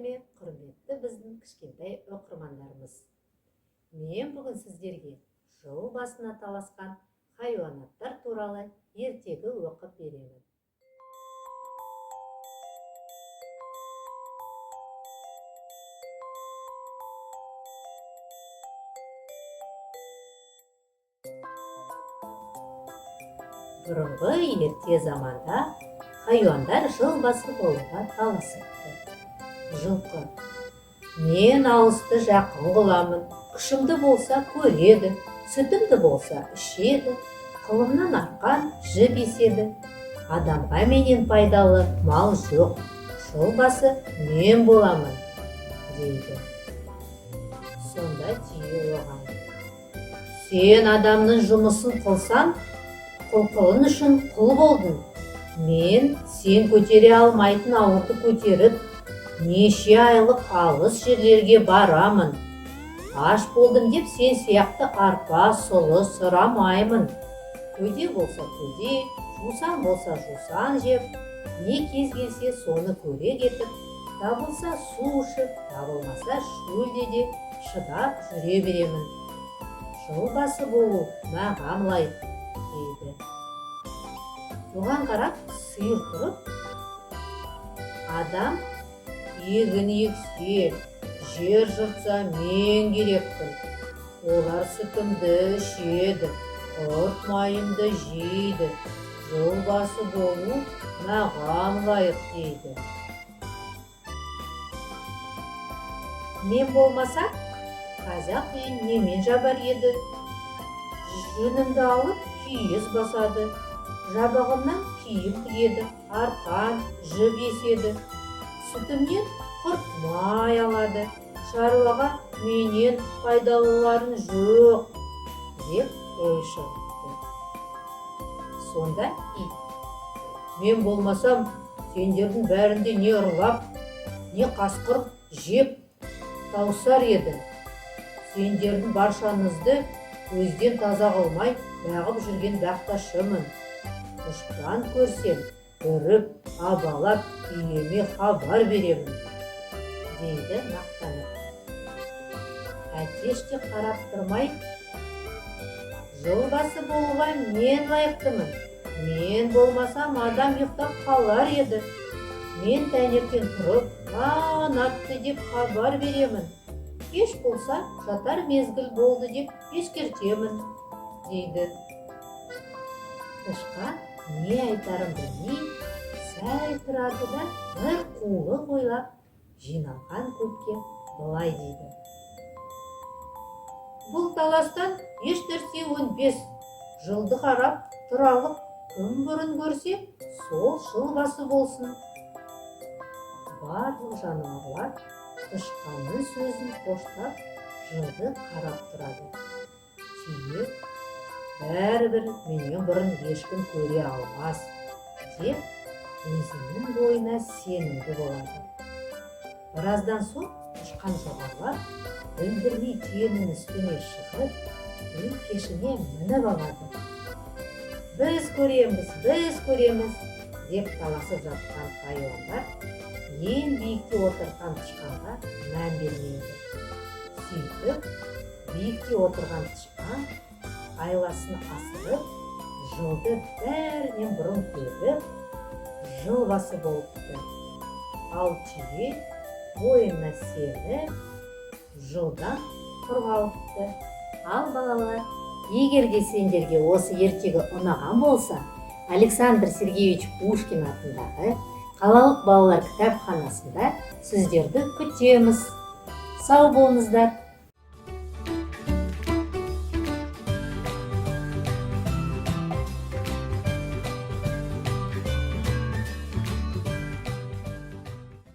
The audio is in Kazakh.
ме, құрметті біздің кішкентай оқырмандарымыз. Мен бүгін сіздерге жыл басына таласқан хайуанаттар туралы ертегі оқып беремін. Бұрынғы ерте заманда хайуандар жыл басы болуға таласыпты. Жылқы: мен алысты жақын қыламын, күшімді болса көреді, сүтімді болса ішеді, қылымнан арқан жіп еседі. Адамға менен пайдалы мал жоқ, жыл басы мен боламын, дейді. Сонда түйе оған: сен адамның жұмысын қылсан, құлқылың үшін құл болдың. Мен сен көтере алмайтын ауырды көтеріп, неше айлық алыс жерлерге барамын. Аш болдым деп сен сияқты арпа, сұлы сұрамаймын. Көде болса көде, жусан болса жусан жеп, не кез келсе соны көре кетіп, табылса су ішіп, табылмаса шөлде де шыдап жүре беремін. Жыл басы болу маған лайық, дейді. Соған қарап сиыр тұрып: адам егін ексе, жер жыртса мен керекпін. Олар сүтімді ішеді, құрт майымды жейді. Жыл басы болу маған лайық, дейді. Мен болмаса, қазақ үйін немен жабар еді? Жүнімді алып киіз басады. Жабағымнан киім тігеді, арқан жіп еседі. Сүтімнен құрт май алады. Шаруаға менен пайдалыларын жоқ, деп ой шығыпты. Сонда ит: мен болмасам, сендердің бәрінде не ұрлап, не қасқыр жеп тауысар еді. Сендердің баршаңызды көзден таза қылмай бағып жүрген бақташымын. Ұшқан көрсем, үріп, абалап, үйеме хабар беремін, дейді мақтанып. Әтеште қарап тұрмай: жыл басы болуға мен лайықтымын. Мен болмасам, адам ұйықтап қалар еді. Мен таңертең тұрып, таң атты деп хабар беремін. Кеш болса, жатар мезгіл болды деп ескертемін, дейді. Тышқан не айтарын білмей сәл тұрады да бір қулық ойлап жиналған көпке былай дейді: бұл таластан еш нәрсе өнбес. Жылды қарап тұралық күн бұрын көрсе, сол жыл басы болсын. Барлық жануарлар тышқанның сөзін қоштап жылды қарап тұрады. Түйе: бәрібір менен бұрын ешкім көре алмас, деп өзінің бойына сенімді болады. Біраздан соң тышқан жоғарылап, білдірмей түйенің үстіне шығып, үй кешіне мініп алады. Біз көреміз, деп таласып жатқан хайуандар ең биікте отырған тышқанға мән бермейді. Сөйтіп, биікте отырған тышқан айласын асырып, жылды бәрінен бұрын көріп, жыл басы болыпты. Ал түйе бойына сеніп, жылдан құр қалыпты. Ал балалар, егер де сендерге осы ертегі ұнаған болса, Александр Сергеевич Пушкин атындағы қалалық балалар кітапханасында сіздерді күтеміз. Сау болыңыздар.